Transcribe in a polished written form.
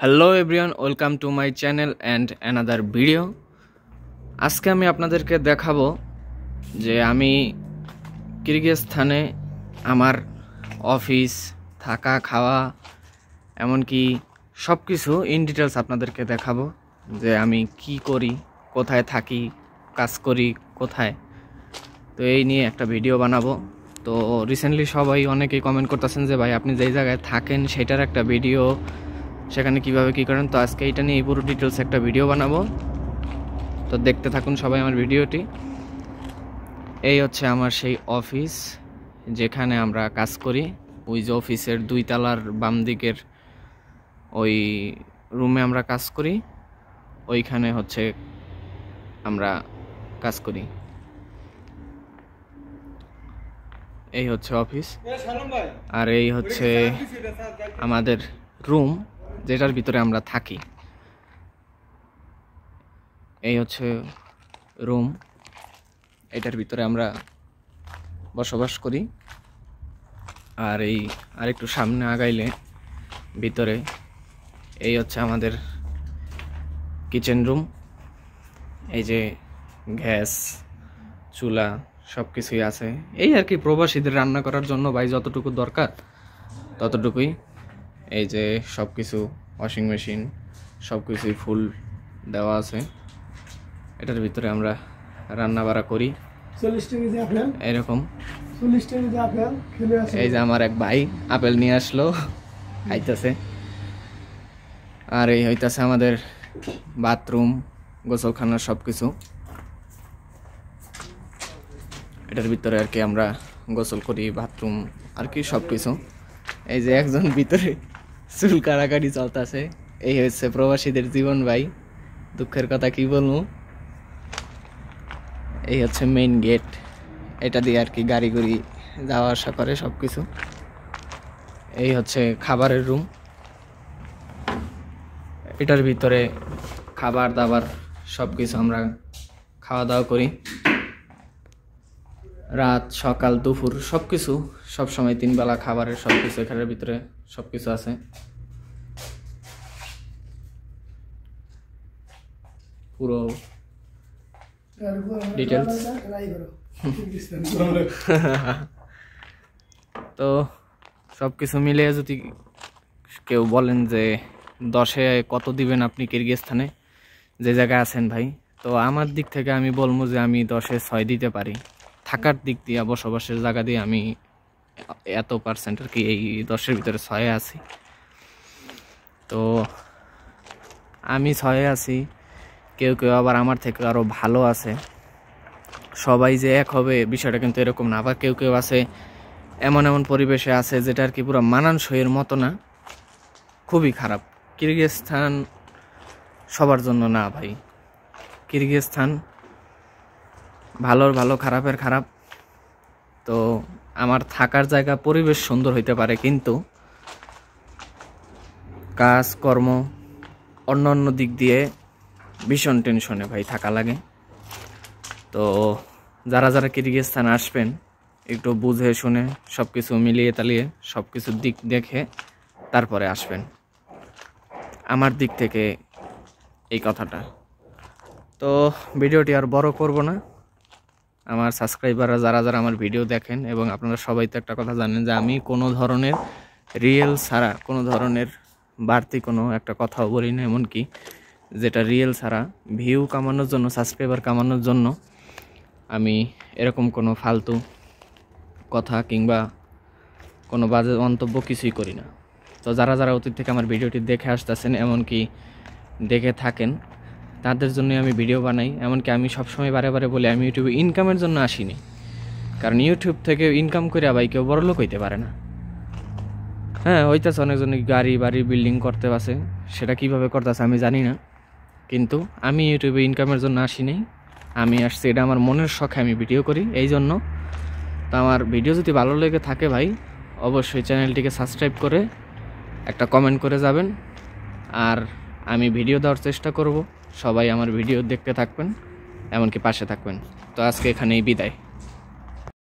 Hello everyone, welcome to my channel and another video. আজকে আমি আপনাদেরকে দেখাবো যে আমি কিরগিজস্তানে আমার অফিস, থাকা, খাওয়া, এমনকি সব কিছু ইন ডিটেলস আপনাদেরকে দেখাবো। যে আমি কি করি, কোথায় থাকি, কাজ করি কোথায়, তো এই নিয়ে একটা ভিডিও বানাবো। তো রিসেন্টলি সবাই অনেকেই কমেন্ট করতেছেন যে ভাই আপনি যেই জায়গায় থাকেন সেটার একটা ভিডিও, সেখানে কিভাবে কি করেন। তো আজকে এটা নিয়ে পুরো ডিটেলস একটা ভিডিও বানাবো, তো দেখতে থাকুন সবাই আমার ভিডিওটি। এই হচ্ছে আমার সেই অফিস যেখানে আমরা কাজ করি। ওই যে অফিসের 2 তলার বাম দিকের ওই রুমে আমরা কাজ করি, ওইখানে হচ্ছে আমরা কাজ করি। এই হচ্ছে অফিস, আর এই হচ্ছে আমাদের রুম যেটার ভিতরে আমরা থাকি। এই হচ্ছে রুম, এটার ভিতরে আমরা বসবাস করি। আর এই আরেকটু সামনে আগাইলে ভিতরে এই হচ্ছে আমাদের কিচেন রুম। এই যে গ্যাস, চুলা সব কিছুই আছে। এই আর কি প্রবাসীদের রান্না করার জন্য ভাই যতটুকু দরকার ততটুকুই। এই যে সব কিছু, ওয়াশিং মেশিন সব কিছুই ফুল দেওয়া আছে। এটার ভিতরে আমরা রান্না বাড়া করি এরকম। এই যে আমার এক ভাই আপেল নিয়ে আসলো, খাইতেছে। আর এই হইতেছে আমাদের বাথরুম, গোসলখানা সব কিছু। এটার ভিতরে আর কি আমরা গোসল করি, বাথরুম আর কি সব কিছু। এই যে একজন ভিতরে চুল কাটাকাটি চলতেছে। এই হচ্ছে প্রবাসীদের জীবন ভাই, দুঃখের কথা কি বলবো। এই হচ্ছে মেইন গেট, এটা দিয়ে আর কি গাড়ি গুড়ি যাওয়া আসা করে সব কিছু। এই হচ্ছে খাবারের রুম, এটার ভিতরে খাবার দাবার সব কিছু আমরা খাওয়া দাওয়া করি। রাত, সকাল, দুপুর সব কিছু, সবসময় 3 বেলা খাবারের সব কিছু এখানের ভিতরে সব কিছু আছে। পুরো ডিটেলস। তো সব কিছু মিলিয়ে যদি কেউ বলেন যে 10-এ কত দিবেন আপনি কিরগিজস্তানে যে জায়গায় আছেন ভাই, তো আমার দিক থেকে আমি বলবো যে আমি 10-এ 6 দিতে পারি। থাকার দিক দিয়ে, বসবাসের জায়গা দিয়ে আমি এত % আর কি এই 10-এর ভিতরে 6-এ আছি। তো আমি 6-এ আছি, কেউ কেউ আবার আমার থেকে আরও ভালো আছে। সবাই যে এক হবে বিষয়টা কিন্তু এরকম না। আবার কেউ কেউ আছে এমন এমন পরিবেশে আছে যেটা আর কি পুরো মানানসইয়ের মতো না, খুবই খারাপ। কিরগিজস্তান সবার জন্য না ভাই। কিরগিজস্তান ভালোর ভালো, খারাপের খারাপ। তো আমার থাকার জায়গা, পরিবেশ সুন্দর হইতে পারে, কিন্তু কাজ কর্ম অন্য অন্য দিক দিয়ে ভীষণ টেনশনে ভাই থাকা লাগে। তো যারা যারা কিরগিজস্তান আসবেন একটু বুঝে শুনে সব কিছু মিলিয়ে তালিয়ে সব কিছু দিক দেখে তারপরে আসবেন, আমার দিক থেকে এই কথাটা। তো ভিডিওটি আর বড় করব না। আমার সাবস্ক্রাইবাররা যারা যারা আমার ভিডিও দেখেন, এবং আপনারা সবাই তো একটা কথা জানেন যে আমি কোনো ধরনের রিয়েল ছাড়া, কোনো ধরনের বাড়তি কোনো একটা কথাও বলি না, এমনকি যেটা রিয়েল ছাড়া ভিউ কামানোর জন্য, সাবস্ক্রাইবার কামানোর জন্য আমি এরকম কোনো ফালতু কথা কিংবা কোনো বাজে মন্তব্য কিছুই করি না। তো যারা যারা অতীত থেকে আমার ভিডিওটি দেখে আসতেছেন, এমনকি দেখে থাকেন, তাদের জন্য আমি ভিডিও বানাই। এমনকি আমি সবসময় বারে বারে বলি আমি ইউটিউবে ইনকামের জন্য আসিনি, কারণ ইউটিউব থেকে ইনকাম করে ভাই কেউ বড় লোক হইতে পারে না। হ্যাঁ, হইতেছে অনেকজনই গাড়ি বাড়ি বিল্ডিং করতে পারছে, সেটা কিভাবে করতেছে আমি জানি না, কিন্তু আমি ইউটিউবে ইনকামের জন্য আসিনি। আমি আসছি এটা আমার মনের শখে আমি ভিডিও করি, এই জন্য। তো আমার ভিডিও যদি ভালো লেগে থাকে ভাই, অবশ্যই চ্যানেলটিকে সাবস্ক্রাইব করে একটা কমেন্ট করে যাবেন। আর আমি ভিডিও দেওয়ার চেষ্টা করব, সবাই আমার ভিডিও দেখতে থাকবেন, এমনকি পাশে থাকবেন। তো আজকে এখানেই বিদায়।